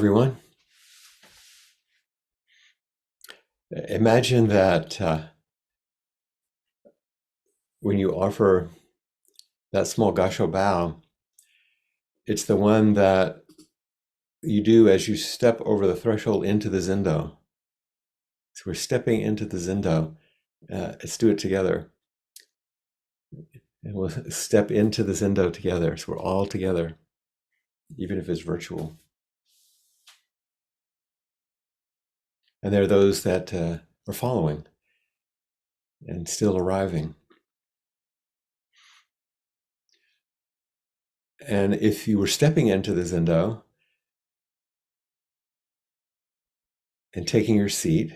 Everyone. Imagine that when you offer that small gassho bow, it's the one that you do as you step over the threshold into the zendo. So we're stepping into the zendo. Let's do it together. And we'll step into the zendo together. So we're all together, even if it's virtual. And there are those that are following and still arriving. And if you were stepping into the zendo and taking your seat,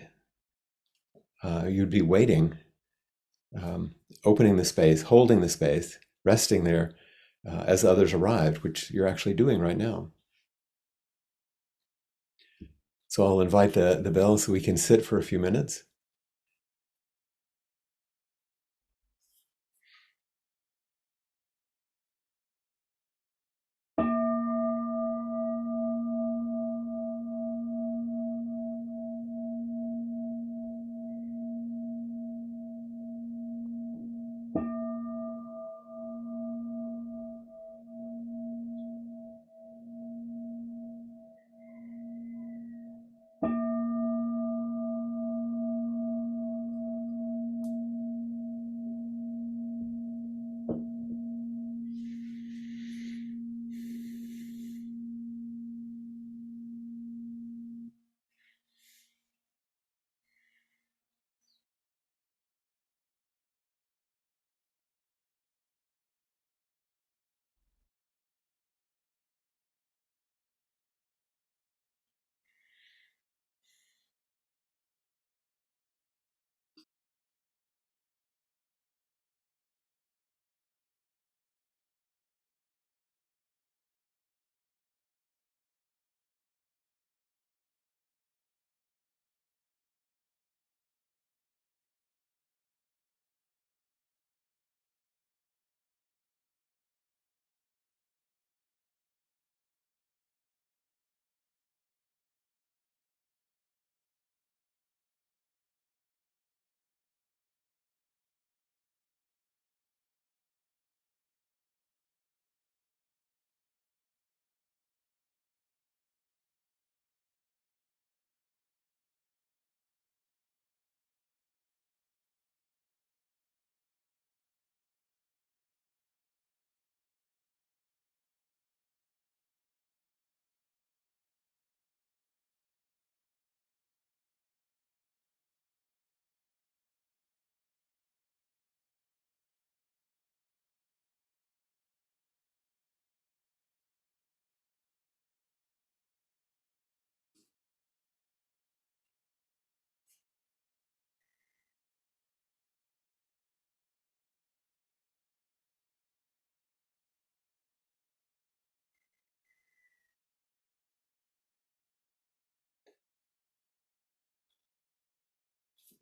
you'd be waiting, opening the space, holding the space, resting there as others arrived, which you're actually doing right now. So I'll invite the bell so we can sit for a few minutes.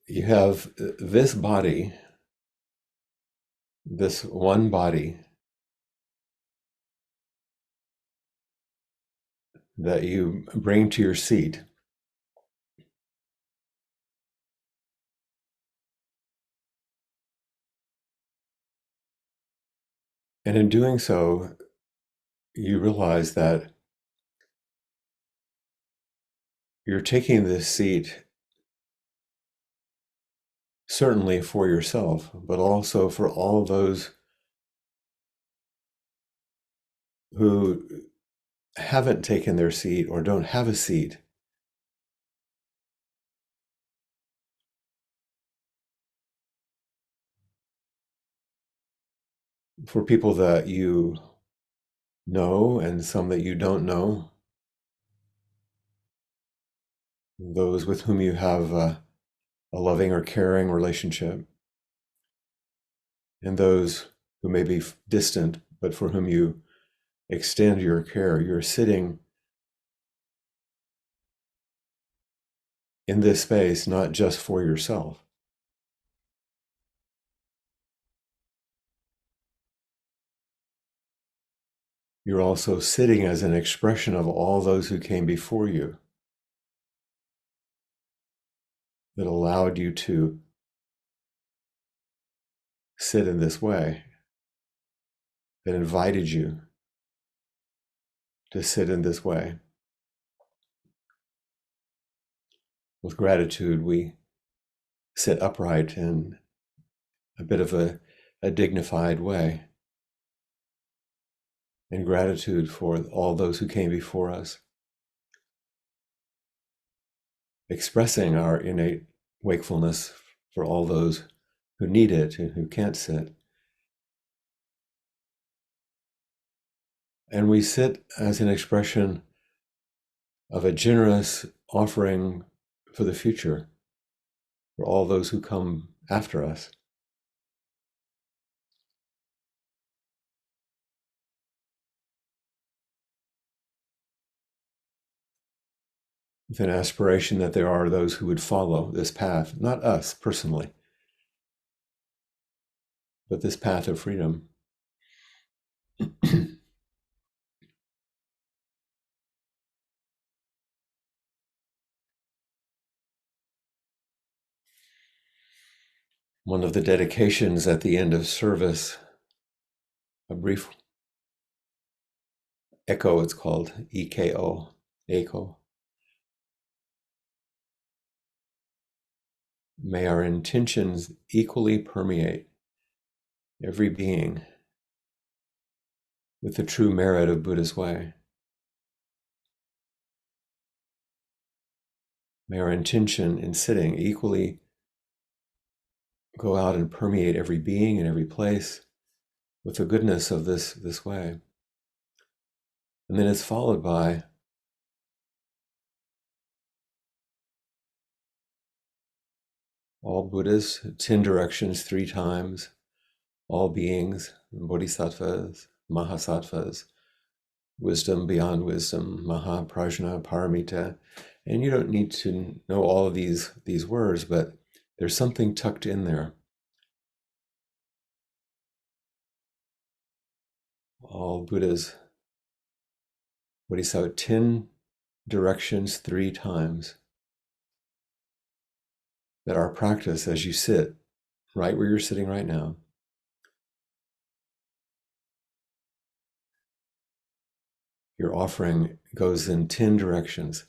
You have this body, this one body that you bring to your seat. And in doing so, you realize that you're taking this seat certainly for yourself, but also for all those who haven't taken their seat or don't have a seat. For people that you know and some that you don't know, those with whom you have a loving or caring relationship, and those who may be distant, but for whom you extend your care. You're sitting in this space, not just for yourself. You're also sitting as an expression of all those who came before you that allowed you to sit in this way, that invited you to sit in this way. With gratitude, we sit upright in a bit of a dignified way, in gratitude for all those who came before us, expressing our innate wakefulness for all those who need it and who can't sit. And we sit as an expression of a generous offering for the future, for all those who come after us. With an aspiration that there are those who would follow this path, not us personally, but this path of freedom. One of the dedications at the end of service, a brief echo, it's called, EKO, echo. May our intentions equally permeate every being with the true merit of Buddha's way. May our intention in sitting equally go out and permeate every being and every place with the goodness of this way. And then it's followed by all Buddhas, 10 directions 3 times, all beings, bodhisattvas, mahasattvas, wisdom beyond wisdom, mahaprajna, paramita. And you don't need to know all of these words, but there's something tucked in there. All Buddhas, bodhisattva, 10 directions 3 times. That our practice as you sit right where you're sitting right now, your offering goes in 10 directions,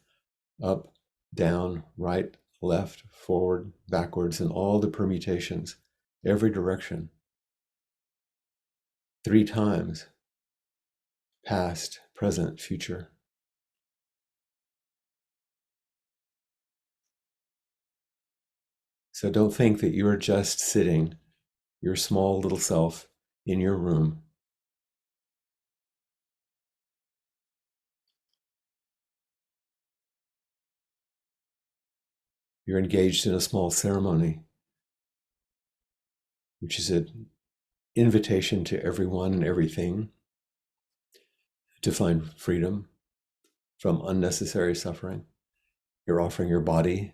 up, down, right, left, forward, backwards, and all the permutations, every direction. 3 times, past, present, future. So don't think that you're just sitting, your small little self, in your room. You're engaged in a small ceremony, which is an invitation to everyone and everything to find freedom from unnecessary suffering. You're offering your body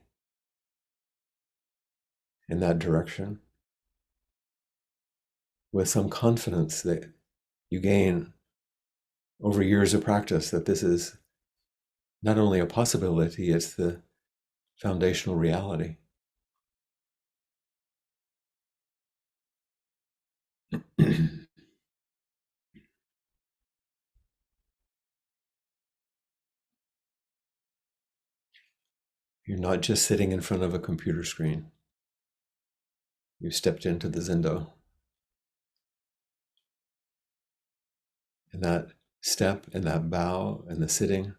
in that direction with some confidence that you gain over years of practice that this is not only a possibility, it's the foundational reality. You're not just sitting in front of a computer screen. You stepped into the Zendo. And that step and that bow and the sitting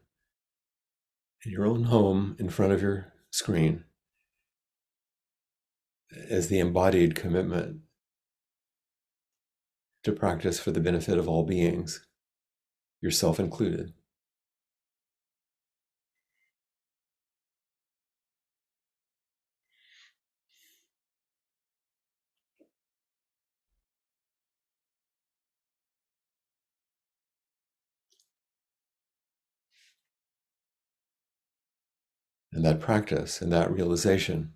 in your own home in front of your screen is the embodied commitment to practice for the benefit of all beings, yourself included. And that practice and that realization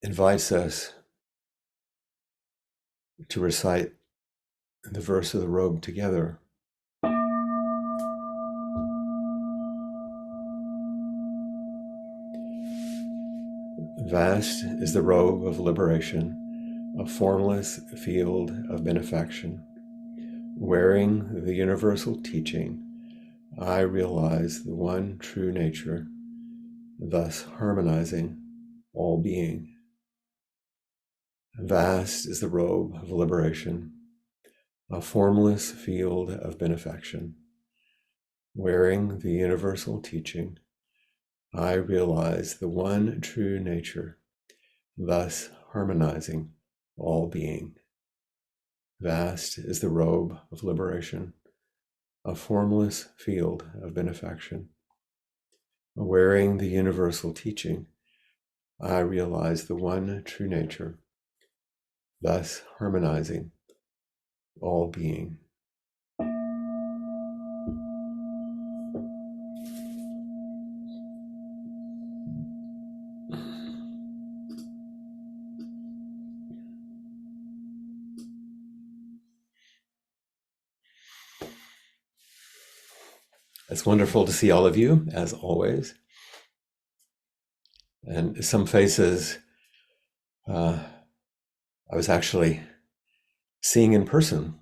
invites us to recite the verse of the robe together. Vast is the robe of liberation, a formless field of benefaction. Wearing the universal teaching, I realize the one true nature, thus harmonizing all being. Vast is the robe of liberation, a formless field of benefaction. Wearing the universal teaching, I realize the one true nature, thus harmonizing all being. Vast is the robe of liberation, a formless field of benefaction. Wearing the universal teaching, I realize the one true nature, thus harmonizing all being. It's wonderful to see all of you, as always. And some faces I was actually seeing in person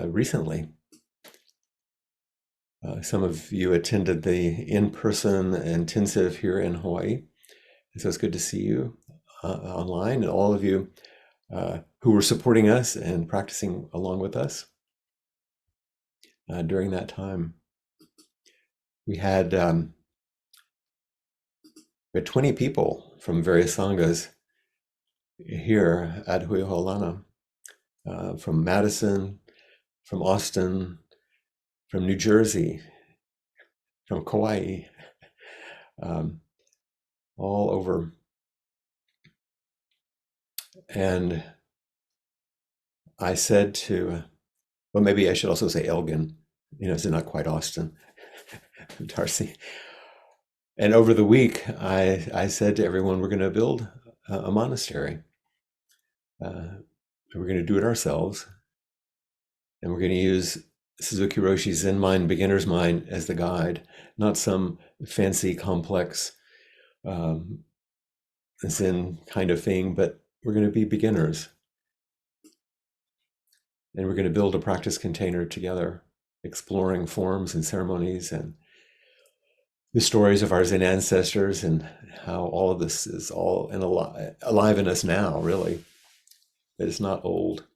recently. Some of you attended the in-person intensive here in Hawaii. So it's good to see you online, and all of you who were supporting us and practicing along with us during that time. We had 20 people from various sanghas here at Huiholana, from Madison, from Austin, from New Jersey, from Kauai, all over. And I said to, well, maybe I should also say Elgin, it's not quite Austin, Darcy. And over the week, I said to everyone, we're going to build a monastery. We're going to do it ourselves. And we're going to use Suzuki Roshi's Zen Mind, Beginner's Mind as the guide, not some fancy, complex Zen kind of thing, but we're going to be beginners. And we're going to build a practice container together, exploring forms and ceremonies and the stories of our Zen ancestors and how all of this is all alive in us now, really. That it's not old,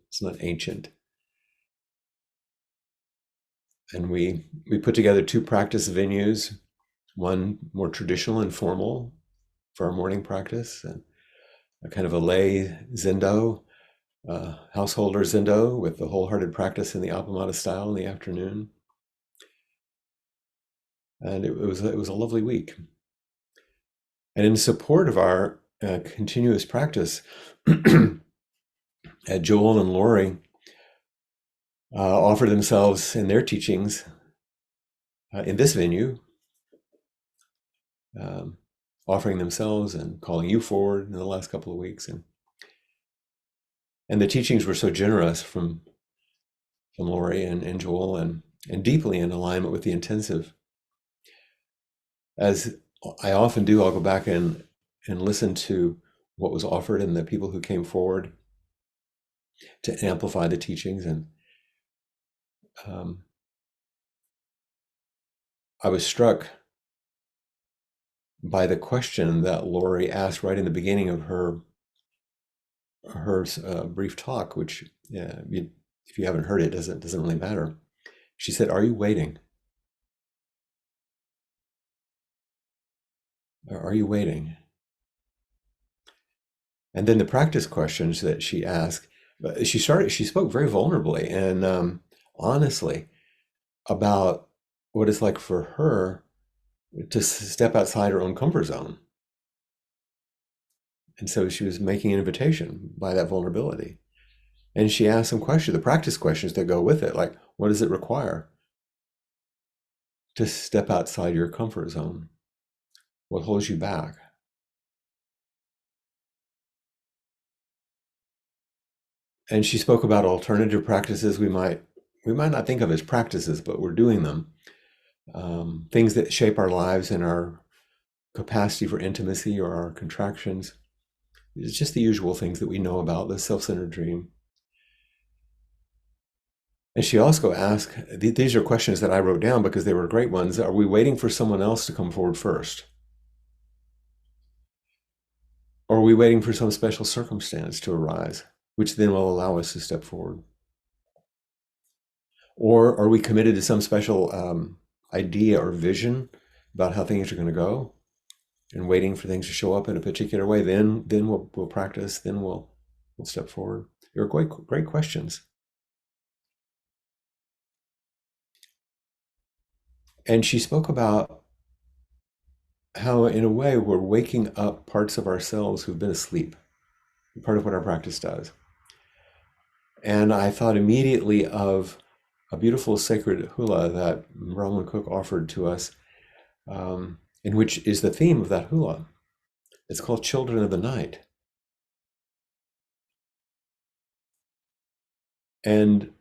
it's not ancient. And we put together 2 practice venues, one more traditional and formal for our morning practice, and a kind of a lay zendo, householder zendo with the wholehearted practice in the Appamada style in the afternoon. And it was a lovely week. And in support of our continuous practice, Joel and Lori offered themselves in their teachings in this venue, offering themselves and calling you forward in the last couple of weeks. And the teachings were so generous from Lori and Joel, and deeply in alignment with the intensive. As I often do, I'll go back and listen to what was offered and the people who came forward to amplify the teachings. And I was struck by the question that Lori asked right in the beginning of her brief talk, which if you haven't heard it, doesn't really matter. She said, "Are you waiting? Are you waiting?" And then the practice questions that she asked, she spoke very vulnerably and honestly about what it's like for her to step outside her own comfort zone. And so she was making an invitation by that vulnerability. And she asked some questions, the practice questions that go with it, like, what does it require to step outside your comfort zone? What holds you back? And she spoke about alternative practices we might not think of as practices, but we're doing them. Things that shape our lives and our capacity for intimacy or our contractions. It's just the usual things that we know about the self-centered dream. And she also asked, these are questions that I wrote down because they were great ones. Are we waiting for someone else to come forward first? Or are we waiting for some special circumstance to arise, which then will allow us to step forward? Or are we committed to some special idea or vision about how things are going to go and waiting for things to show up in a particular way? Then we'll practice, then we'll step forward. They're great questions. And she spoke about how, in a way, we're waking up parts of ourselves who've been asleep, part of what our practice does. And I thought immediately of a beautiful sacred hula that Roman Cook offered to us, in which is the theme of that hula. It's called Children of the Night. And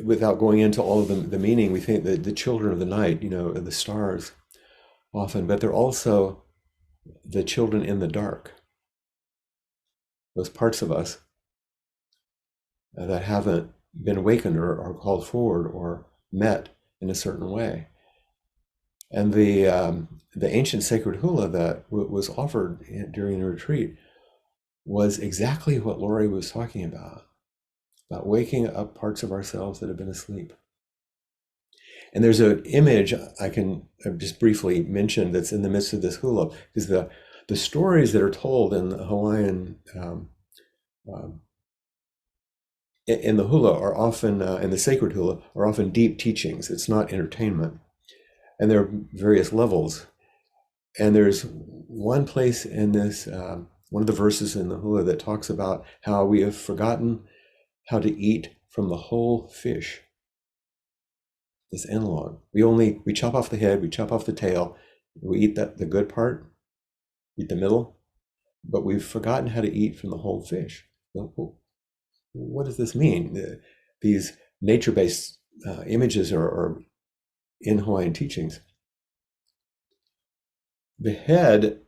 without going into all of the meaning, we think that the children of the night, are the stars often, but they're also the children in the dark, those parts of us that haven't been awakened or called forward or met in a certain way. And the ancient sacred hula that was offered during the retreat was exactly what Lori was talking about waking up parts of ourselves that have been asleep. And there's an image I can just briefly mention that's in the midst of this hula, because the stories that are told in the Hawaiian in the hula are often in the sacred hula are often deep teachings. It's not entertainment, and there are various levels. And there's one place in this one of the verses in the hula that talks about how we have forgotten how to eat from the whole fish. This analog. We chop off the head, we chop off the tail, we eat the good part, eat the middle, but we've forgotten how to eat from the whole fish. What does this mean? These nature-based images are in Hawaiian teachings. The head,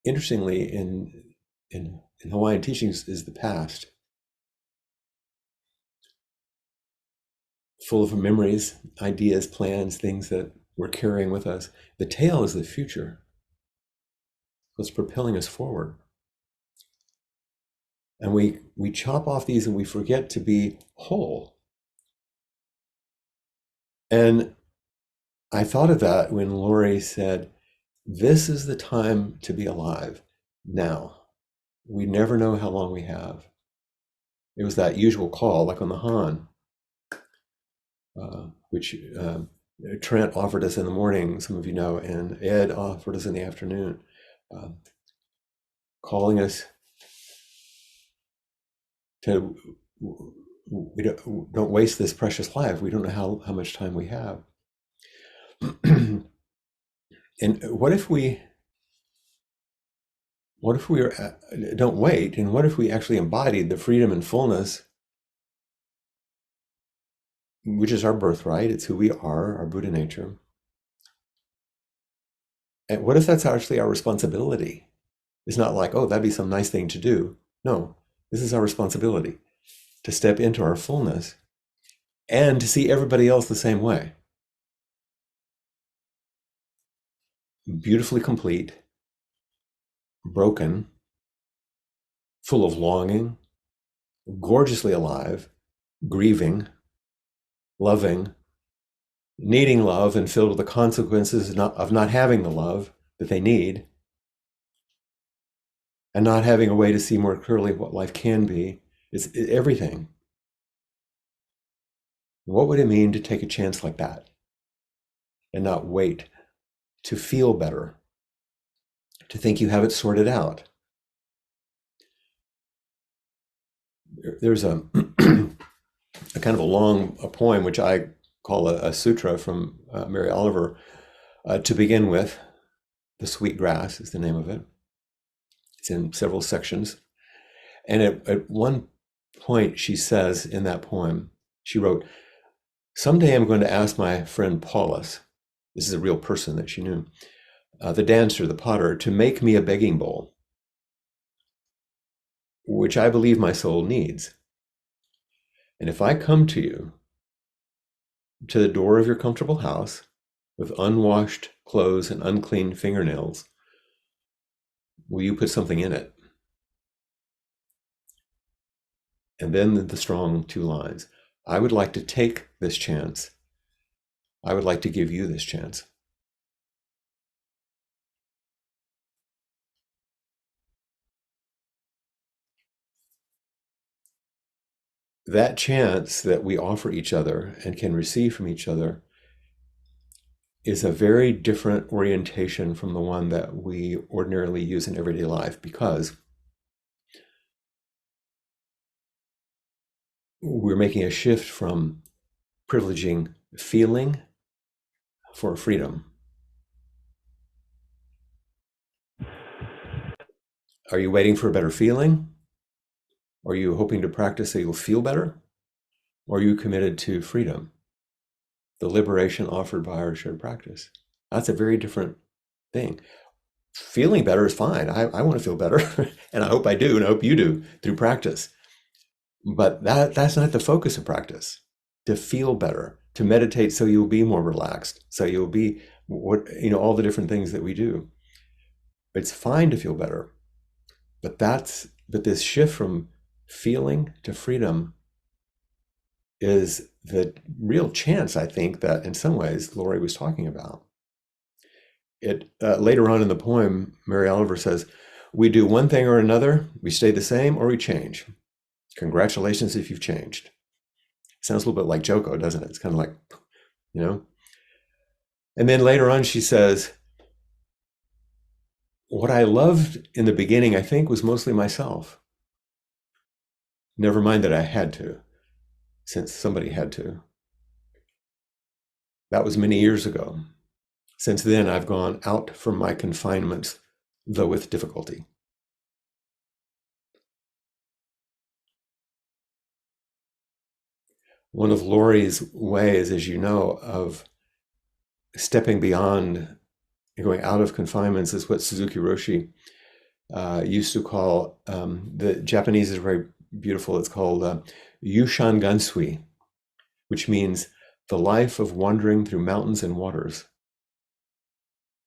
interestingly, in Hawaiian teachings, is the past, full of memories, ideas, plans, things that we're carrying with us. The tail is the future, what's propelling us forward. And we chop off these and we forget to be whole. And I thought of that when Lori said, this is the time to be alive now. We never know how long we have. It was that usual call, like on the Han, which Trent offered us in the morning, some of you know, and Ed offered us in the afternoon, calling us to, we don't waste this precious life. We don't know how much time we have. And what if we don't wait? And what if we actually embodied the freedom and fullness, which is our birthright? It's who we are, our Buddha nature. And what if that's actually our responsibility? It's not like, oh, that'd be some nice thing to do. No, this is our responsibility to step into our fullness and to see everybody else the same way. Beautifully complete, broken, full of longing, gorgeously alive, grieving, loving, needing love and filled with the consequences of not having the love that they need, and not having a way to see more clearly what life can be. It's everything. What would it mean to take a chance like that and not wait to feel better, to think you have it sorted out? There's a kind of a long poem, which I call a sutra from Mary Oliver, to begin with. The Sweet Grass is the name of it. It's in several sections. And at one point she says in that poem, she wrote, "Someday I'm going to ask my friend Paulus," this is a real person that she knew, the dancer, the potter, "to make me a begging bowl, which I believe my soul needs. And if I come to you, to the door of your comfortable house, with unwashed clothes and unclean fingernails, will you put something in it?" And then the strong two lines, "I would like to take this chance. I would like to give you this chance." That chance that we offer each other and can receive from each other is a very different orientation from the one that we ordinarily use in everyday life, because we're making a shift from privileging feeling for freedom. Are you waiting for a better feeling? Are you hoping to practice so you'll feel better? Or are you committed to freedom, the liberation offered by our shared practice? That's a very different thing. Feeling better is fine. I want to feel better, and I hope I do, and I hope you do through practice. But that's not the focus of practice. To feel better, to meditate so you'll be more relaxed, so you'll be all the different things that we do. It's fine to feel better, but this shift from feeling to freedom is the real chance, I think, that in some ways Laurie was talking about. It later on in the poem, Mary Oliver says, "We do one thing or another, we stay the same, or we change. Congratulations if you've changed." Sounds a little bit like Joko, doesn't it? It's kind of like, you know. And then later on, she says, "What I loved in the beginning, I think, was mostly myself. Never mind that I had to, since somebody had to. That was many years ago. Since then, I've gone out from my confinements, though with difficulty." One of Laurie's ways, as you know, of stepping beyond, going out of confinements, is what Suzuki Roshi used to call, the Japanese is very beautiful, it's called Yushan Gansui, which means the life of wandering through mountains and waters.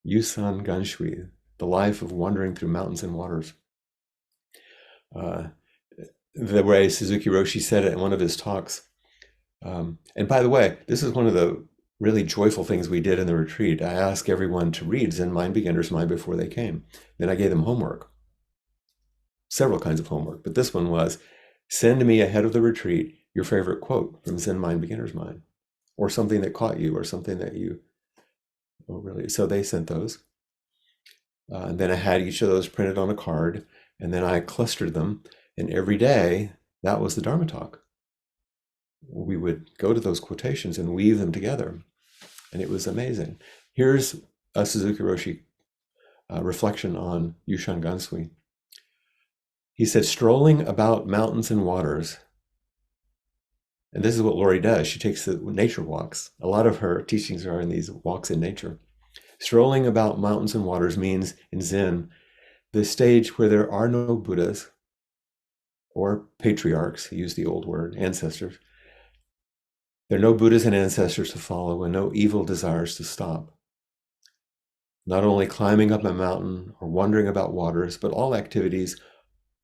Yusan Ganshui, the life of wandering through mountains and waters. The way Suzuki Roshi said it in one of his talks. And by the way, this is one of the really joyful things we did in the retreat. I asked everyone to read Zen Mind, Beginner's Mind before they came. Then I gave them homework, several kinds of homework, but this one was, send me ahead of the retreat your favorite quote from Zen Mind, Beginner's Mind, or something that caught you, or something that you really. So they sent those. And then I had each of those printed on a card, and then I clustered them, and every day that was the Dharma talk. We would go to those quotations and weave them together, and it was amazing. Here's a Suzuki Roshi reflection on Yushan Gansui. He said, "Strolling about mountains and waters," and this is what Laurie does. She takes the nature walks. A lot of her teachings are in these walks in nature. Strolling about mountains and waters means, in Zen, the stage where there are no Buddhas or patriarchs, use the old word, ancestors. There are no Buddhas and ancestors to follow, and no evil desires to stop. Not only climbing up a mountain or wandering about waters, but all activities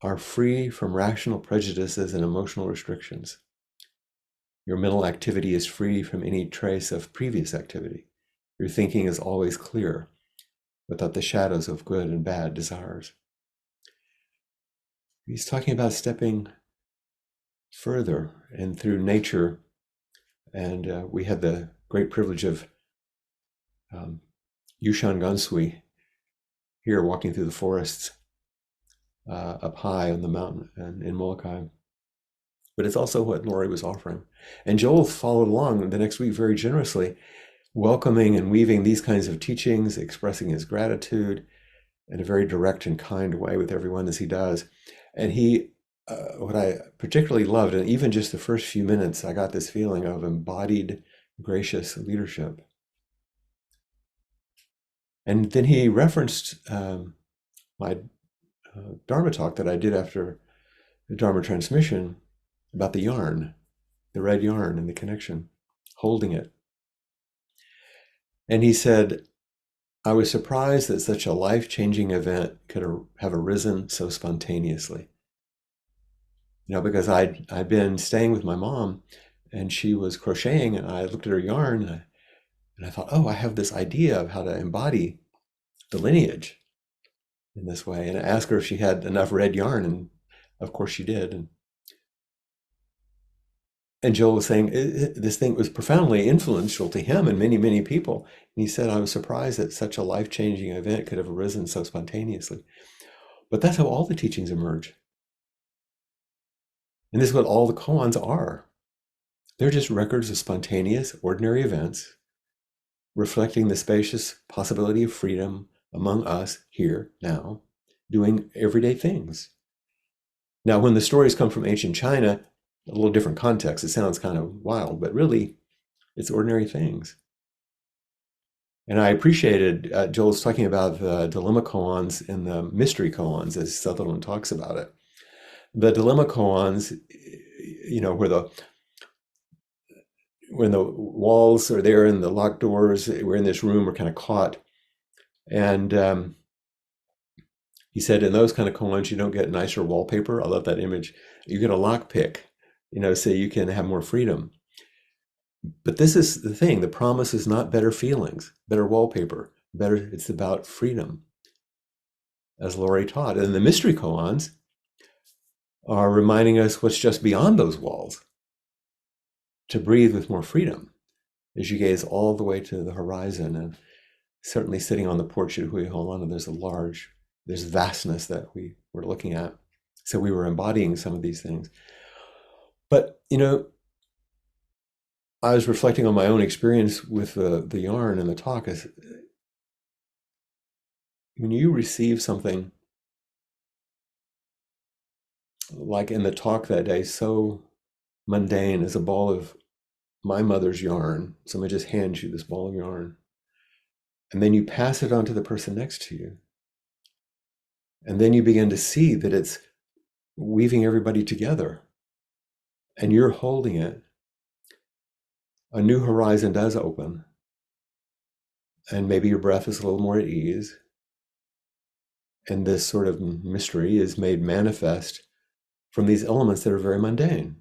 are free from rational prejudices and emotional restrictions. Your mental activity is free from any trace of previous activity. Your thinking is always clear, without the shadows of good and bad desires. He's talking about stepping further and through nature. And we had the great privilege of Yushan Gansui here, walking through the forests up high on the mountain and in Molokai. But it's also what Laurie was offering. And Joel followed along the next week very generously, welcoming and weaving these kinds of teachings, expressing his gratitude in a very direct and kind way with everyone, as he does. And he what I particularly loved, and even just the first few minutes, I got this feeling of embodied, gracious leadership. And then he referenced my Dharma talk that I did after the Dharma transmission about the yarn, the red yarn and the connection, holding it. And he said, I was surprised that such a life-changing event could have arisen so spontaneously. You know, because I'd been staying with my mom and she was crocheting and I looked at her yarn and I thought, oh, I have this idea of how to embody the lineage in this way. And I asked her if she had enough red yarn, and of course she did. And Joel was saying this thing was profoundly influential to him and many, many people. And he said, I was surprised that such a life-changing event could have arisen so spontaneously. But that's how all the teachings emerge. And this is what all the koans are. They're just records of spontaneous, ordinary events reflecting the spacious possibility of freedom among us here, now, doing everyday things. Now, when the stories come from ancient China, a little different context. It sounds kind of wild, but really, it's ordinary things. And I appreciated Joel's talking about the dilemma koans and the mystery koans, as Sutherland talks about it. The dilemma koans, you know, where when the walls are there and the locked doors, we're in this room, we're kind of caught. And he said, in those kind of koans, you don't get nicer wallpaper. I love that image. You get a lock pick, you know, so you can have more freedom. But this is the thing. The promise is not better feelings, better wallpaper, better. It's about freedom, as Laurie taught. And the mystery koans are reminding us what's just beyond those walls, to breathe with more freedom as you gaze all the way to the horizon. And certainly sitting on the porch at Hui Holana, there's vastness that we were looking at. So we were embodying some of these things. But, you know, I was reflecting on my own experience with the yarn and the talk. Is when you receive something like in the talk that day, so mundane as a ball of my mother's yarn, someone just hands you this ball of yarn, and then you pass it on to the person next to you. And then you begin to see that it's weaving everybody together and you're holding it. A new horizon does open. And maybe your breath is a little more at ease. And this sort of mystery is made manifest from these elements that are very mundane.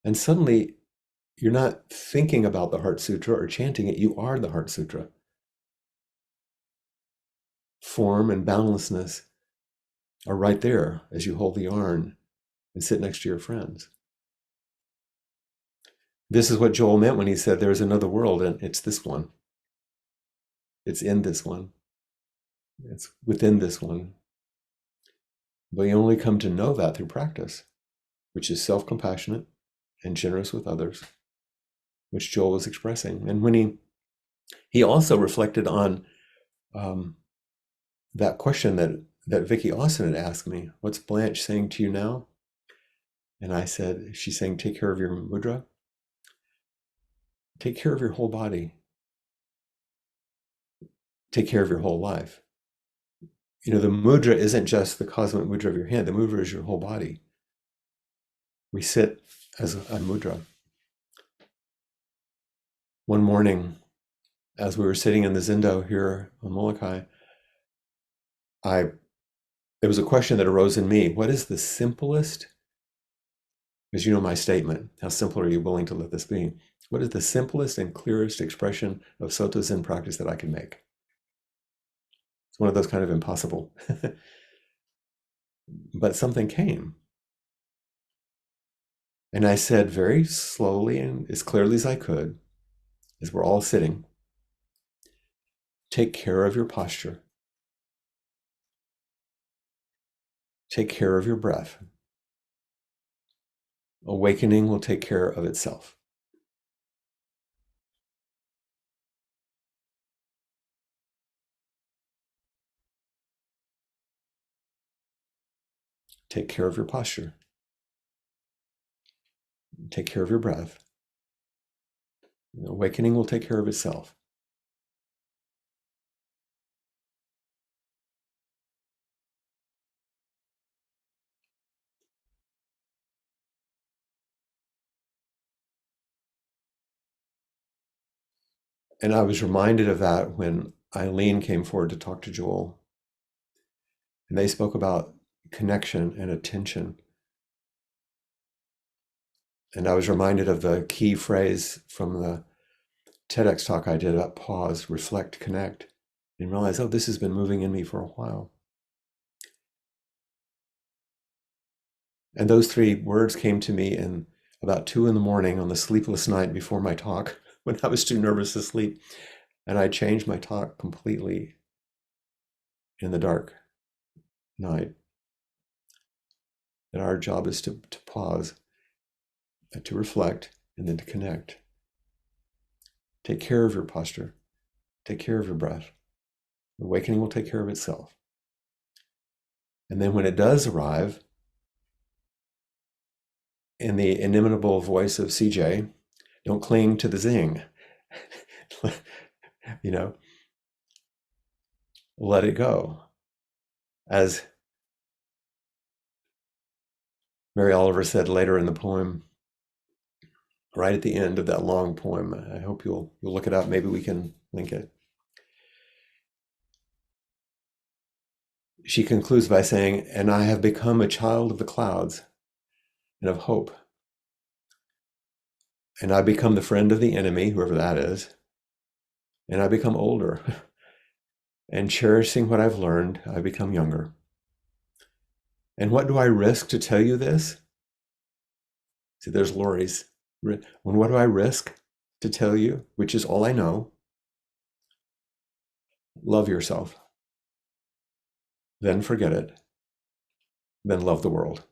And suddenly, you're not thinking about the Heart Sutra or chanting it, you are the Heart Sutra. Form and boundlessness are right there as you hold the yarn and sit next to your friends. This is what Joel meant when he said there's another world, and it's this one. It's in this one. It's within this one. But you only come to know that through practice, which is self-compassionate and generous with others, which Joel was expressing. And when he also reflected on that question that Vicky Austin had asked me, what's Blanche saying to you now? And I said, she's saying, take care of your mudra. Take care of your whole body. Take care of your whole life. You know, the mudra isn't just the cosmic mudra of your hand. The mudra is your whole body. We sit as a mudra. One morning, as we were sitting in the Zendo here on Molokai, there was a question that arose in me. What is the simplest, because you know my statement, how simple are you willing to let this be? What is the simplest and clearest expression of Soto Zen practice that I can make? It's one of those kind of impossible. But something came. And I said very slowly and as clearly as I could, as we're all sitting, take care of your posture. Take care of your breath. Awakening will take care of itself. Take care of your posture. Take care of your breath. Awakening will take care of itself. And I was reminded of that when Eileen came forward to talk to Joel. And they spoke about connection and attention. And I was reminded of the key phrase from the TEDx talk I did about pause, reflect, connect, and realize, oh, this has been moving in me for a while. And those three words came to me in about 2 a.m. on the sleepless night before my talk, when I was too nervous to sleep. And I changed my talk completely in the dark night. And our job is to pause, to reflect, and then to connect. Take care of your posture. Take care of your breath. Awakening will take care of itself. And then when it does arrive, in the inimitable voice of CJ, don't cling to the zing. Let it go. As Mary Oliver said later in the poem, right at the end of that long poem, I hope you'll look it up. Maybe we can link it. She concludes by saying, and I have become a child of the clouds and of hope. And I become the friend of the enemy, whoever that is. And I become older. And cherishing what I've learned, I become younger. And what do I risk to tell you this? See, there's Lori's. What do I risk to tell you, which is all I know? Love yourself. Then forget it. Then love the world.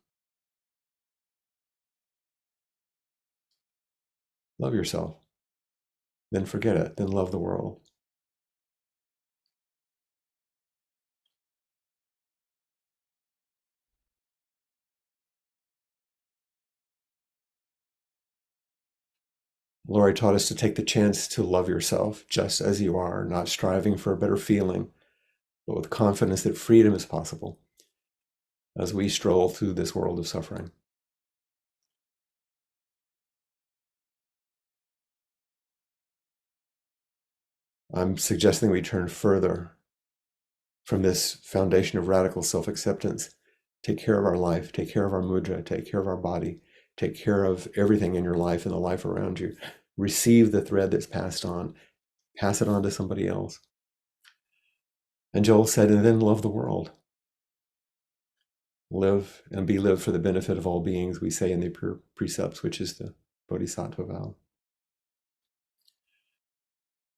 Love yourself. Then forget it. Then love the world. Lori taught us to take the chance to love yourself just as you are, not striving for a better feeling, but with confidence that freedom is possible as we stroll through this world of suffering. I'm suggesting we turn further from this foundation of radical self-acceptance. Take care of our life, take care of our mudra, take care of our body, take care of everything in your life and the life around you. Receive the thread that's passed on, pass it on to somebody else. And Joel said, and then love the world. Live and be lived for the benefit of all beings, we say in the precepts, which is the Bodhisattva vow.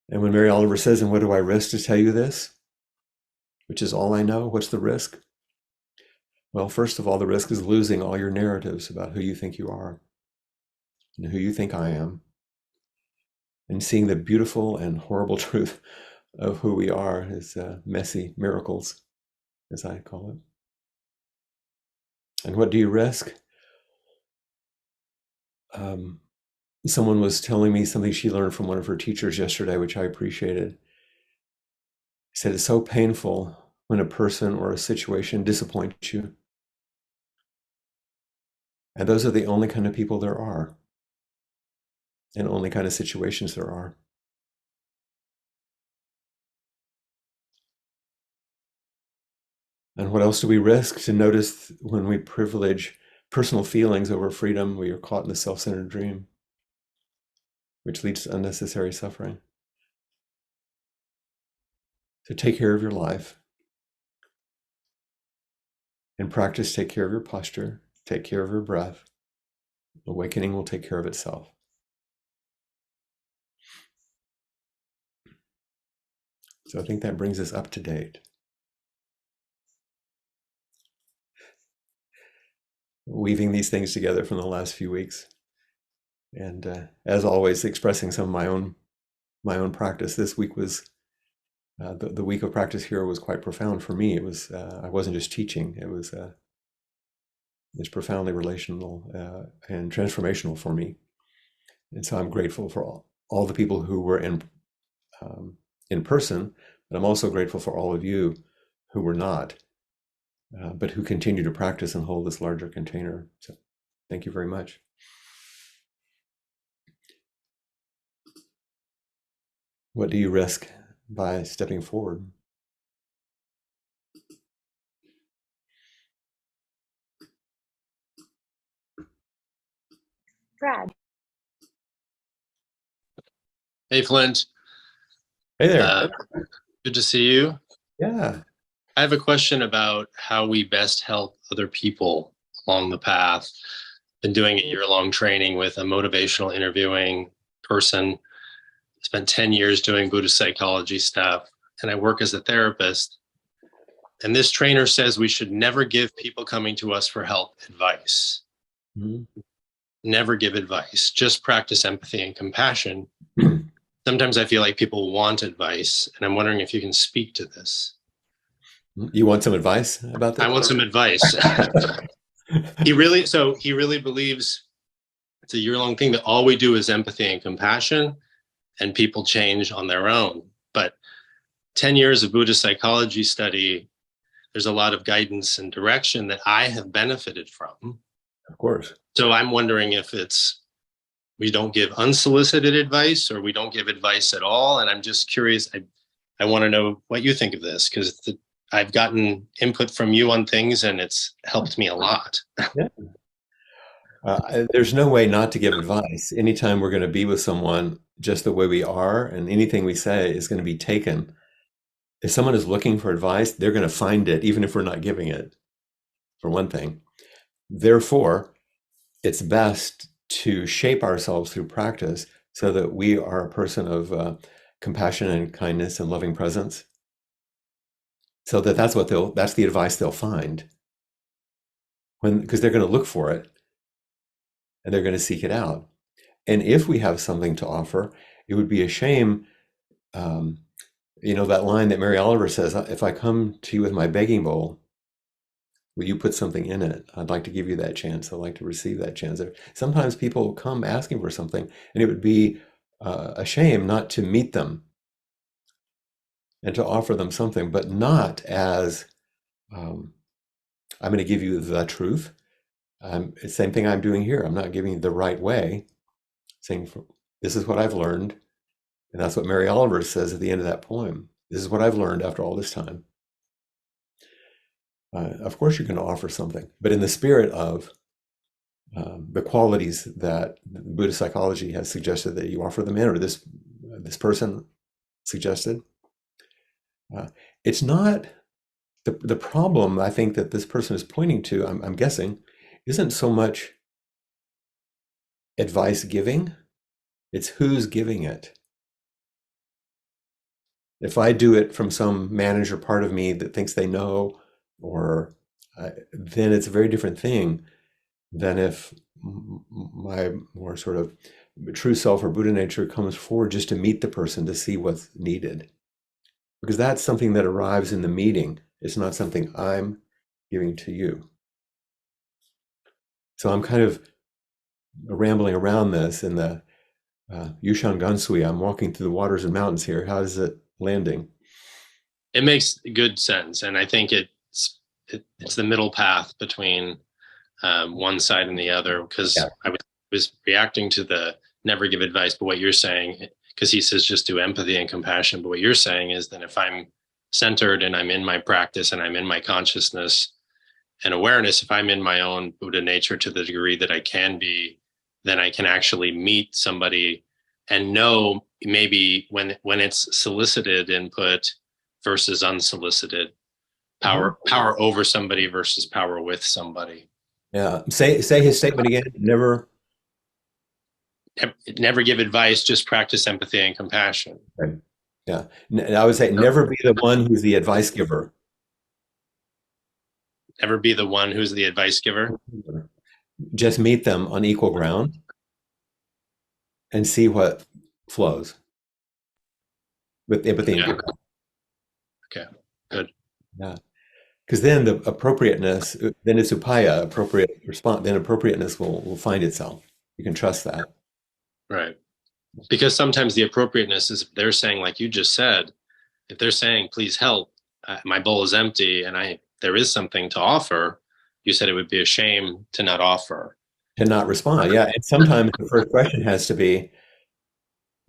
And when Mary Oliver says, and what do I risk to tell you this? Which is all I know, what's the risk? Well, first of all, the risk is losing all your narratives about who you think you are and who you think I am, and seeing the beautiful and horrible truth of who we are as messy miracles, as I call it. And what do you risk? Someone was telling me something she learned from one of her teachers yesterday, which I appreciated. He said, it's so painful when a person or a situation disappoints you. And those are the only kind of people there are, and only kind of situations there are. And what else do we risk? To notice when we privilege personal feelings over freedom, we are caught in the self-centered dream, which leads to unnecessary suffering. So take care of your life. In practice, take care of your posture, take care of your breath. Awakening will take care of itself. So I think that brings us up to date. Weaving these things together from the last few weeks. And as always, expressing some of my own practice. This week was, the week of practice here was quite profound for me. It was, I wasn't just teaching, it was is profoundly relational and transformational for me. And so I'm grateful for all the people who were in person, but I'm also grateful for all of you who were not, but who continue to practice and hold this larger container. So thank you very much. What do you risk by stepping forward? Brad. Hey, Flint. Hey there. Good to see you. Yeah. I have a question about how we best help other people along the path. Been doing a year-long training with a motivational interviewing person. Spent 10 years doing Buddhist psychology stuff, and I work as a therapist. And this trainer says we should never give people coming to us for help advice. Mm-hmm. Never give advice, just practice empathy and compassion. Sometimes I feel like people want advice, and I'm wondering if you can speak to this. You want some advice about that? I want some advice. He really believes it's a year-long thing that all we do is empathy and compassion, and people change on their own. But 10 years of Buddhist psychology study, there's a lot of guidance and direction that I have benefited from. Of course. So I'm wondering if we don't give unsolicited advice or we don't give advice at all. And I'm just curious, I want to know what you think of this, because I've gotten input from you on things and it's helped me a lot. Yeah. There's no way not to give advice. Anytime we're going to be with someone just the way we are, and anything we say is going to be taken. If someone is looking for advice, they're going to find it, even if we're not giving it, for one thing. Therefore, it's best to shape ourselves through practice so that we are a person of compassion and kindness and loving presence. So that's the advice they'll find, because they're going to look for it and they're going to seek it out. And if we have something to offer, it would be a shame, that line that Mary Oliver says, if I come to you with my begging bowl, will you put something in it? I'd like to give you that chance. I'd like to receive that chance. Sometimes people come asking for something, and it would be a shame not to meet them and to offer them something, but not as, I'm going to give you the truth. It's the same thing I'm doing here. I'm not giving you the right way, saying, this is what I've learned. And that's what Mary Oliver says at the end of that poem. This is what I've learned after all this time. Of course, you can offer something, but in the spirit of the qualities that Buddhist psychology has suggested that you offer them in, or this person suggested. It's not the problem. I think that this person is pointing to, I'm guessing, isn't so much advice giving, it's who's giving it. If I do it from some manager part of me that thinks they know, or then it's a very different thing than if my more sort of true self or Buddha nature comes forward just to meet the person, to see what's needed. Because that's something that arrives in the meeting. It's not something I'm giving to you. So I'm kind of rambling around this in the Yushan Gansui. I'm walking through the waters and mountains here. How is it landing? It makes good sense. And I think it's the middle path between one side and the other, because Yeah. I was reacting to the never give advice, but what you're saying, because he says just do empathy and compassion, but what you're saying is that if I'm centered and I'm in my practice and I'm in my consciousness and awareness, if I'm in my own Buddha nature to the degree that I can be, then I can actually meet somebody and know maybe when it's solicited input versus unsolicited, power over somebody versus power with somebody. Yeah. Say his statement again. Never give advice, just practice empathy and compassion. Right. Yeah. I would say never be the one who's the advice giver. Never be the one who's the advice giver. Just meet them on equal ground and see what flows with empathy and compassion. Okay, good. Yeah. Because then the appropriateness, then it's upaya, appropriate response, then appropriateness will find itself. You can trust that. Right. Because sometimes the appropriateness is if they're saying, like you just said, if they're saying, please help, my bowl is empty and there is something to offer, you said it would be a shame to not offer. To not respond. Yeah. And sometimes the first question has to be,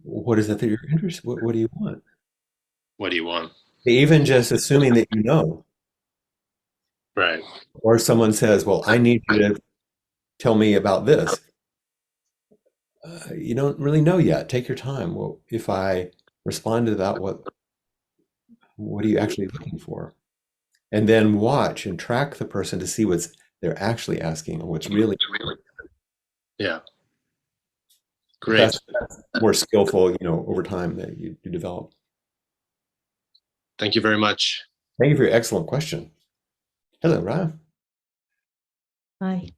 what is it that you're interested in? What do you want? What do you want? Even just assuming that you know, Right. or someone says, well, I need you to tell me about this. You don't really know yet. Take your time. Well, if I respond to that, what are you actually looking for? And then watch and track the person to see what's they're actually asking and what's really. Yeah. That's Great. more skillful, over time that you develop. Thank you very much. Thank you for your excellent question. Hello, Ryan. Hi.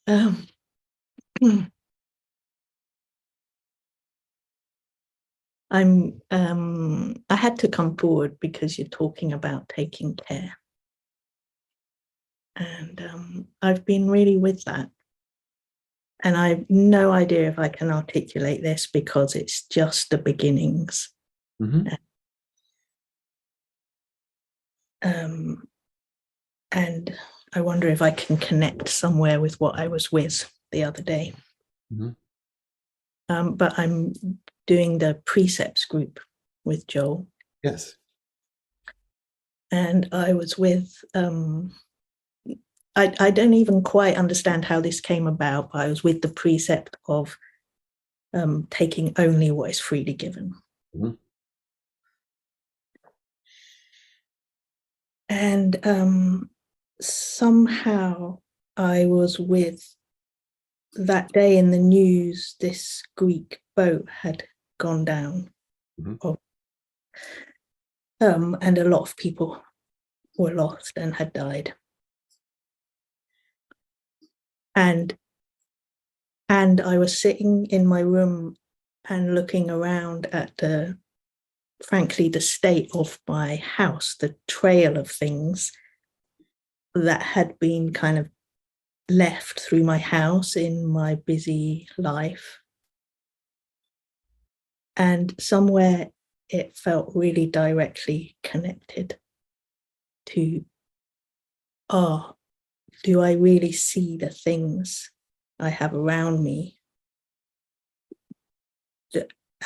Um, I had to come forward because you're talking about taking care. And I've been really with that. And I have no idea if I can articulate this because it's just the beginnings. Mm-hmm. And I wonder if I can connect somewhere with what I was with the other day. Mm-hmm. But I'm doing the precepts group with Joel. Yes. And I was with, I don't even quite understand how this came about, but I was with the precept of taking only what is freely given. Mm-hmm. And somehow I was with that day in the news, this Greek boat had gone down. Mm-hmm. And a lot of people were lost and had died. And I was sitting in my room and looking around at frankly, the state of my house, the trail of things that had been kind of left through my house in my busy life. And somewhere it felt really directly connected to, do I really see the things I have around me?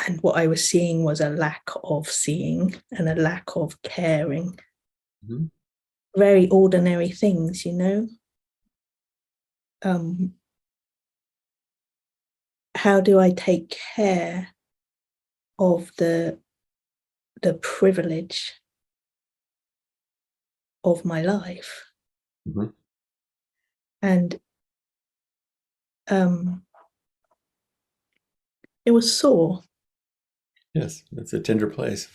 And what I was seeing was a lack of seeing and a lack of caring. Mm-hmm. Very ordinary things, How do I take care of the privilege of my life? Mm-hmm. And it was sore. Yes, it's a tender place.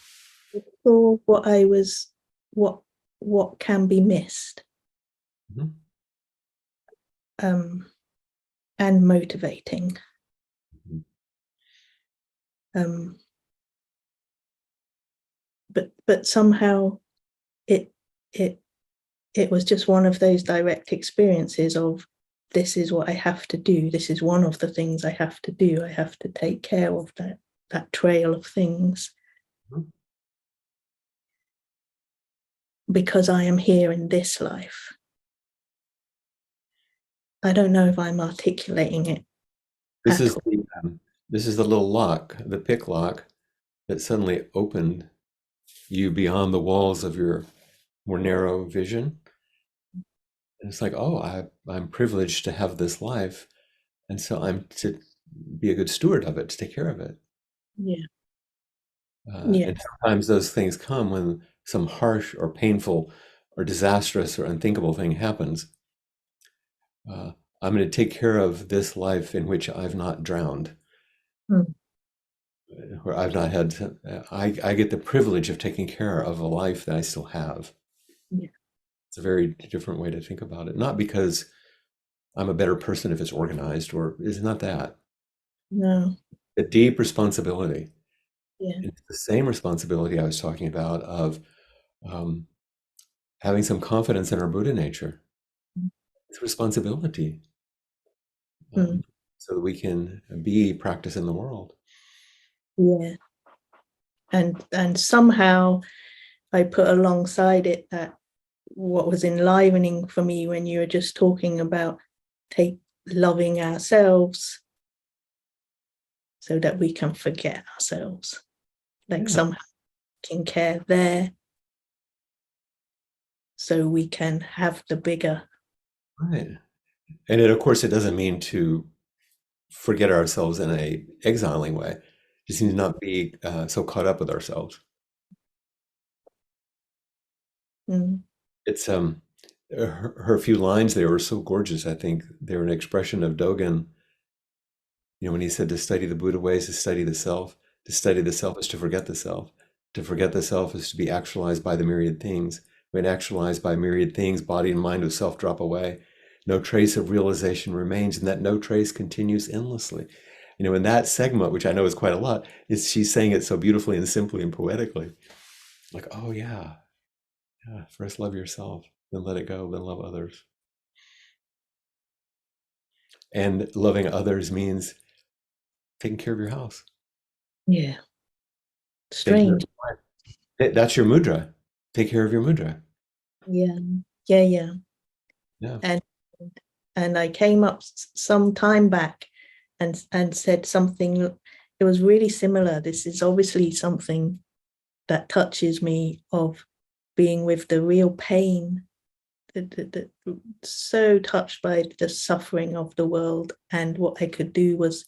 It saw what I was, what can be missed. Mm-hmm. And motivating. But somehow it was just one of those direct experiences of, this is what I have to do. This is one of the things I have to do. I have to take care of that trail of things. Mm-hmm. Because I am here in this life. I don't know if I'm articulating it. This is the little lock, the pick lock, that suddenly opened you beyond the walls of your more narrow vision. And it's like, oh, I'm privileged to have this life, and so I'm to be a good steward of it, to take care of it. Yeah. And sometimes those things come when some harsh or painful or disastrous or unthinkable thing happens. I'm going to take care of this life in which I've not drowned, where I've not had to, I get the privilege of taking care of a life that I still have. Yeah. It's a very different way to think about it. Not because I'm a better person if it's organized, or it's not that. No. A deep responsibility Yeah. It's the same responsibility I was talking about of um, having some confidence in our Buddha nature. It's responsibility, Mm. so that we can be practice in the world. Yeah. And somehow I put alongside it that what was enlivening for me when you were just talking about loving ourselves so that we can forget ourselves, like Yeah. somehow can care there so we can have the bigger. Right. And of course, it doesn't mean to forget ourselves in a exiling way. Just need to not be so caught up with ourselves. Mm. It's her few lines there were so gorgeous. I think they're an expression of Dogen. You know, when he said to study the Buddha ways, to study the self. To study the self is to forget the self. To forget the self is to be actualized by the myriad things. When actualized by myriad things, body and mind of self drop away. No trace of realization remains, and that no trace continues endlessly. You know, in that segment, which I know is quite a lot, is she's saying it so beautifully and simply and poetically. Like, oh yeah, yeah, first love yourself, then let it go, then love others. And loving others means taking care of your house, Yeah. taking care of Strange. your life. That's your mudra. Take care of your mudra. Yeah. Yeah. Yeah. Yeah, And and I came up some time back and said something. It was really similar. This is obviously something that touches me, of being with the real pain, so touched by the suffering of the world. And what I could do was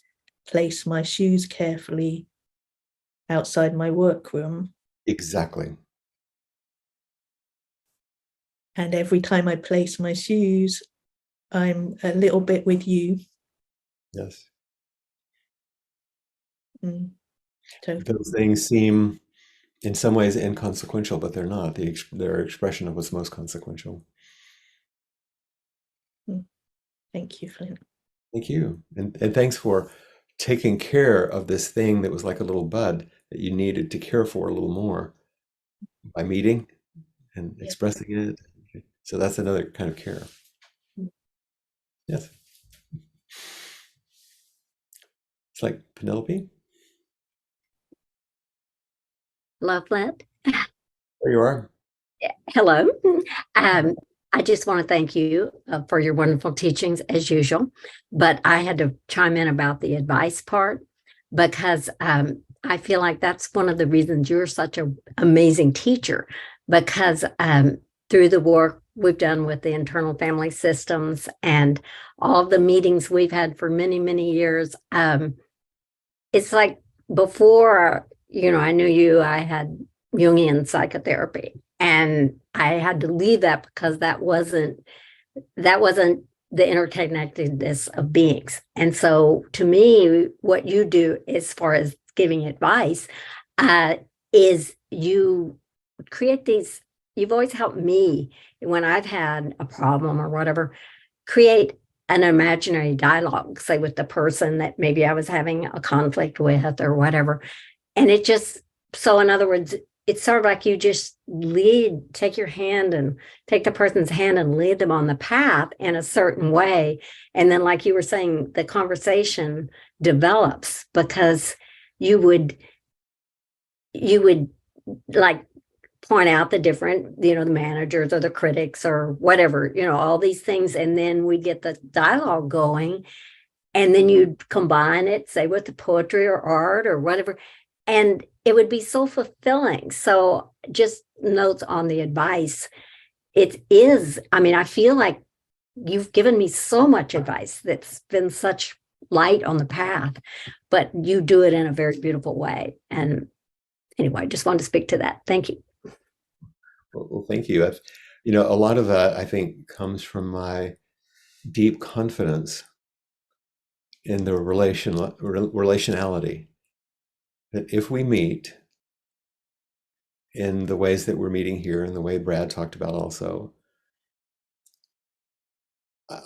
place my shoes carefully outside my workroom. exactly. And every time I place my shoes, I'm a little bit with you. Yes. Mm, totally. Those things seem in some ways inconsequential, but they're not. They're an expression of what's most consequential. Mm, thank you, Flint. Thank you. And thanks for taking care of this thing that was like a little bud that you needed to care for a little more by meeting and Yeah. expressing it. So that's another kind of care. Mm. Yes. It's like Penelope. Love that. There you are. Hello. Um, I just want to thank you for your wonderful teachings as usual. But I had to chime in about the advice part because I feel like that's one of the reasons you're such an amazing teacher. Because through the work we've done with the internal family systems and all the meetings we've had for many, many years, it's like before, I knew you, I had Jungian psychotherapy, and I had to leave that because that wasn't the interconnectedness of beings. And so to me, what you do as far as giving advice uh, is you create these, you've always helped me when I've had a problem or whatever, create an imaginary dialogue, say with the person that maybe I was having a conflict with or whatever. And it just, so in other words, it's sort of like you just take your hand and take the person's hand and lead them on the path in a certain way. And then, like you were saying, the conversation develops because you would like point out the different, the managers or the critics or whatever, all these things. And then we get the dialogue going. And then you'd combine it, say, with the poetry or art or whatever. And it would be so fulfilling. So just notes on the advice. It is, I mean, I feel like you've given me so much advice that's been such light on the path, but you do it in a very beautiful way. And anyway, I just wanted to speak to that. Thank you. Well, thank you. A lot of that I think comes from my deep confidence in the relationality. That if we meet in the ways that we're meeting here, and the way Brad talked about also,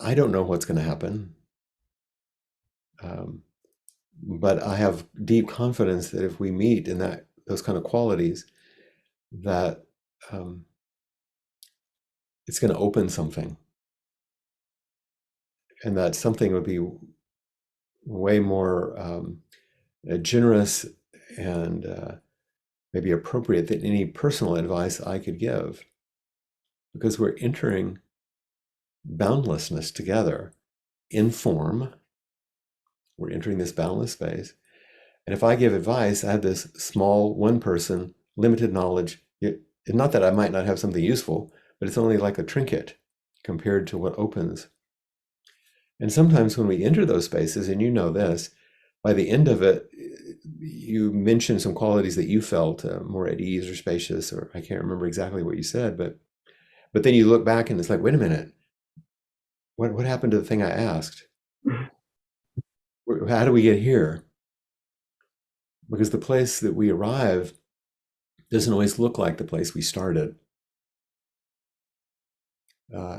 I don't know what's going to happen. but I have deep confidence that if we meet in those kind of qualities, that it's going to open something, and that something would be way more generous and maybe appropriate than any personal advice I could give, because we're entering boundlessness together in form. We're entering this boundless space. And if I give advice, I have this small one person, limited knowledge. Not that I might not have something useful, but it's only like a trinket compared to what opens. And sometimes when we enter those spaces, and you know this, by the end of it, you mentioned some qualities that you felt more at ease or spacious, or I can't remember exactly what you said, but then you look back and it's like, wait a minute, what happened to the thing I asked? How do we get here? Because the place that we arrive doesn't always look like the place we started.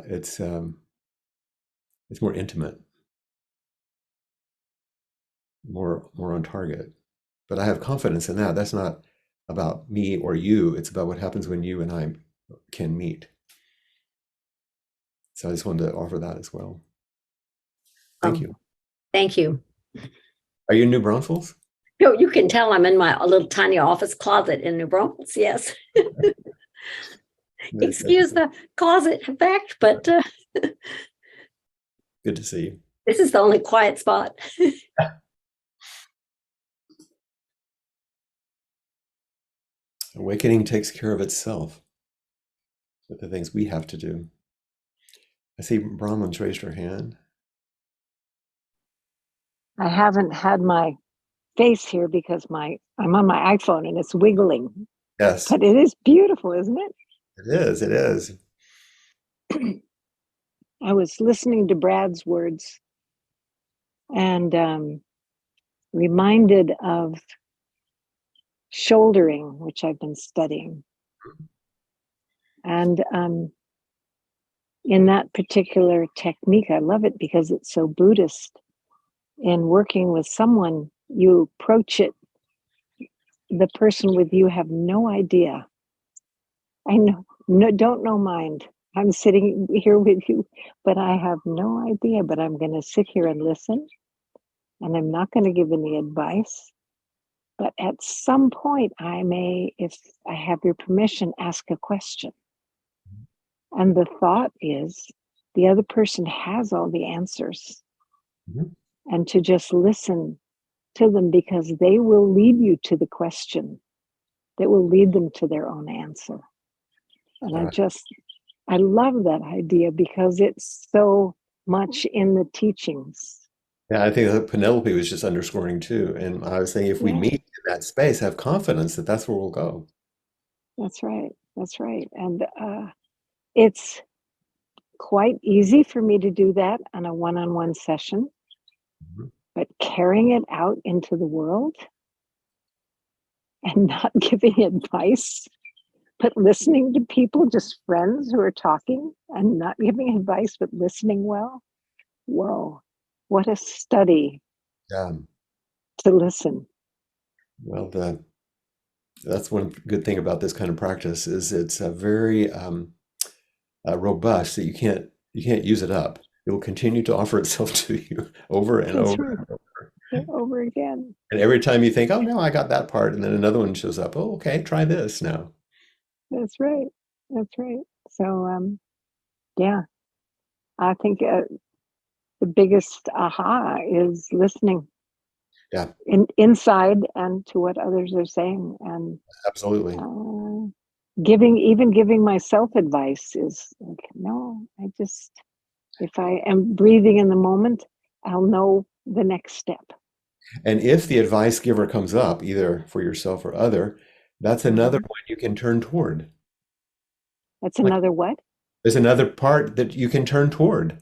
It's more intimate, more on target. But I have confidence in that. That's not about me or you. It's about what happens when you and I can meet. So I just wanted to offer that as well. Thank you. Thank you. Are you in New Braunfels? No, you can tell I'm in my little tiny office closet in New Braunfels. Yes. Excuse the closet fact, but good to see you. This is the only quiet spot. Awakening takes care of itself with the things we have to do. I see Brahman's raised her hand. I haven't had my face here because I'm on my iPhone and it's wiggling. Yes. But it is beautiful, isn't it? It is. It is. I was listening to Brad's words and reminded of shouldering, which I've been studying. And in that particular technique, I love it because it's so Buddhist. In working with someone, you approach it, the person with you have no idea. I don't know mind. I'm sitting here with you, but I have no idea, but I'm going to sit here and listen, and I'm not going to give any advice. But at some point, I may, if I have your permission, ask a question. And the thought is the other person has all the answers. Mm-hmm. And to just listen to them, because they will lead you to the question that will lead them to their own answer. And I love that idea because it's so much in the teachings. Yeah, I think that Penelope was just underscoring too. And I was saying, if we meet in that space, have confidence that that's where we'll go. That's right. That's right. And it's quite easy for me to do that on a one-on-one session. Mm-hmm. But carrying it out into the world and not giving advice, but listening to people, just friends who are talking and not giving advice, but listening well. Whoa, what a study to listen. Well, that's one good thing about this kind of practice is it's a very robust, that you can't use it up. It will continue to offer itself to you over and over and over. Over again. And every time you think, oh, no, I got that part, and then another one shows up. Oh, okay, try this now. That's right. That's right. So, yeah, I think the biggest aha is listening. Yeah. Inside and to what others are saying. And absolutely. Giving myself advice is like, no, if I am breathing in the moment, I'll know the next step. And if the advice giver comes up, either for yourself or other, that's another one you can turn toward. That's another what? There's another part that you can turn toward.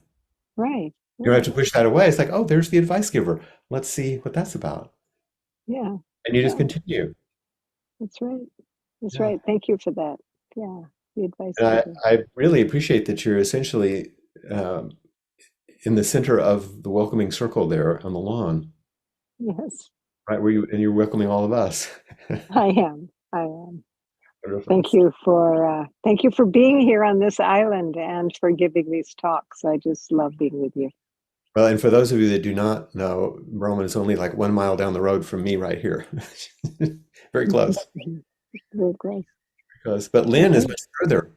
Right. You don't have to push that away. It's like, oh, there's the advice giver. Let's see what that's about. Yeah. And you just continue. That's right. That's right. Thank you for that. Yeah. The advice giver. I really appreciate that you're essentially in the center of the welcoming circle there on the lawn. Yes, right? Where you and you're welcoming all of us. I am. I am. Wonderful. Thank you for being here on this island and for giving these talks. I just love being with you. Well, and for those of you that do not know, Roman is only like 1 mile down the road from me right here. Very close. Very close. But Lynn is Okay. much further.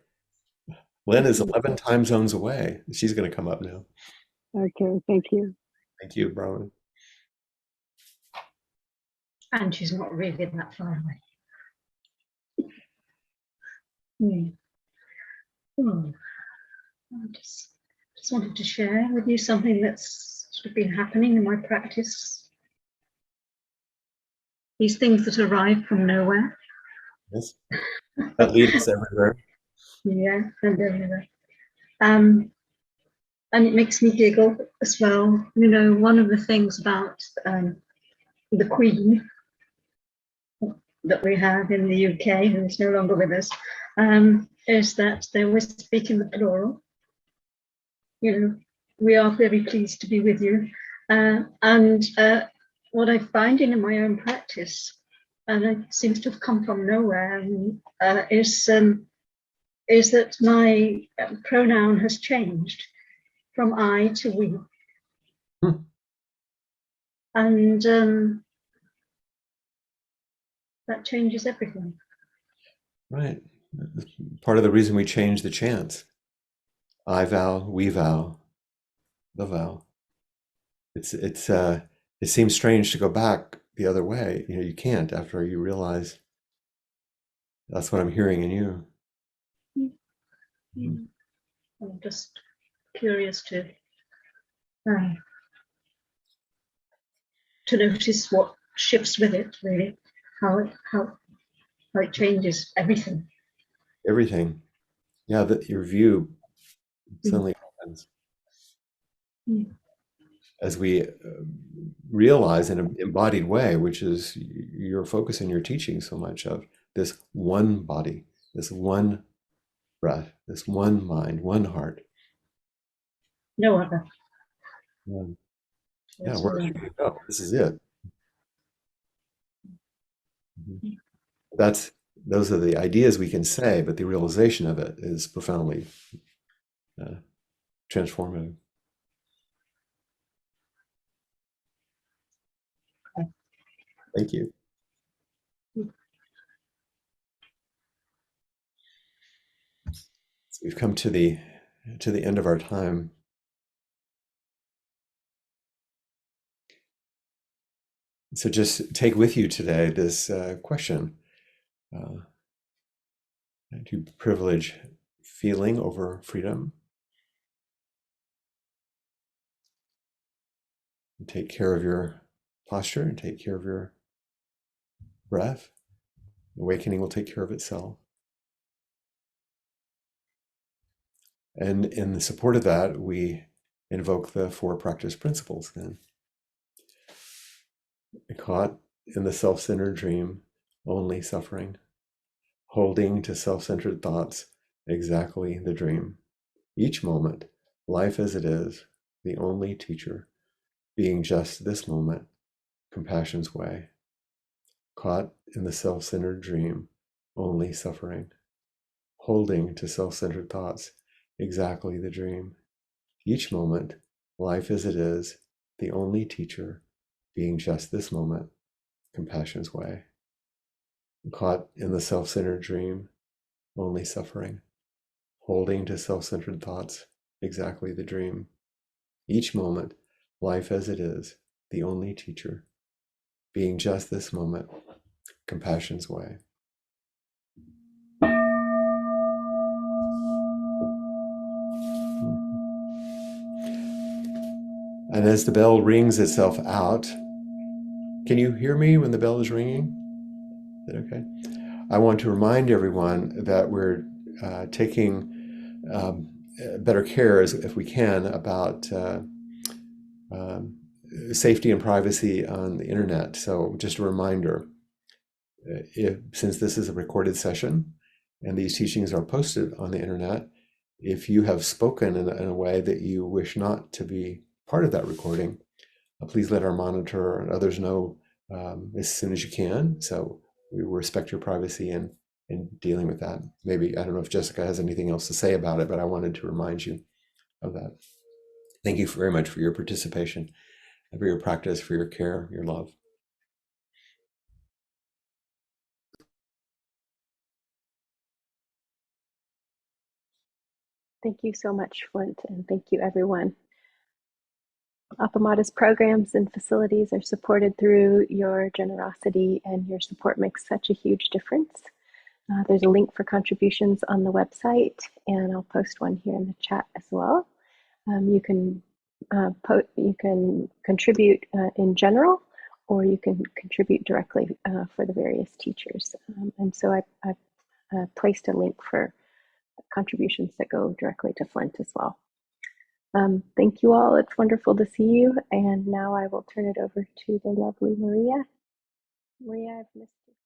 Lynn is 11 time zones away. She's going to come up now. Okay. Thank you. Thank you, Roman. And she's not really that far away. Hmm. Hmm. I just wanted to share with you something that's sort of been happening in my practice. These things that arrive from nowhere. Yes. That lead us everywhere. Yeah, and everywhere. And it makes me giggle as well. You know, one of the things about the Queen that we have in the UK, who is no longer with us, is that they always speak in the plural. You know, we are very pleased to be with you. And what I'm finding in my own practice, and it seems to have come from nowhere, is that my pronoun has changed from I to we. Hmm. And that changes everything. Right. Part of the reason we changed the chants. I vow, we vow, the vow. It seems strange to go back the other way. You know, you can't after you realize that's what I'm hearing in you. Mm. I'm just curious to notice what shifts with it, really, how it changes everything. Everything. Yeah, that your view suddenly opens. Mm. As we realize in an embodied way, which is your focus in your teaching so much of this one body, this one breath, this one mind, one heart. No other. Yeah, where should we go? This is it. Mhm. Those are the ideas we can say, but the realization of it is profoundly transformative. Thank you. So we've come to the end of our time. So just take with you today this question. Do you privilege feeling over freedom? And take care of your posture and take care of your breath. Awakening will take care of itself. And in the support of that, we invoke the 4 practice principles then. Caught in the self-centered dream, only suffering. Holding to self-centered thoughts, exactly the dream. Each moment, life as it is, the only teacher, being just this moment, compassion's way. Caught in the self-centered dream, only suffering. Holding to self-centered thoughts, exactly the dream. Each moment, life as it is, the only teacher, being just this moment, compassion's way. Caught in the self-centered dream, only suffering. Holding to self-centered thoughts, exactly the dream. Each moment, life as it is, the only teacher, being just this moment, compassion's way. And as the bell rings itself out, can you hear me when the bell is ringing? Is that okay? I want to remind everyone that we're taking better care, if we can, about safety and privacy on the internet. So just a reminder, since this is a recorded session and these teachings are posted on the internet, if you have spoken in a way that you wish not to be part of that recording, please let our monitor and others know as soon as you can. So we respect your privacy in dealing with that. Maybe, I don't know if Jessica has anything else to say about it, but I wanted to remind you of that. Thank you very much for your participation, for your practice, for your care, your love. Thank you so much, Flint, and thank you, everyone. Appamada's programs and facilities are supported through your generosity, and your support makes such a huge difference. There's a link for contributions on the website, and I'll post one here in the chat as well. You can contribute in general, or you can contribute directly for the various teachers. And so I placed a link for contributions that go directly to Flint as well. Thank you all. It's wonderful to see you. And now I will turn it over to the lovely Maria. Maria, I've missed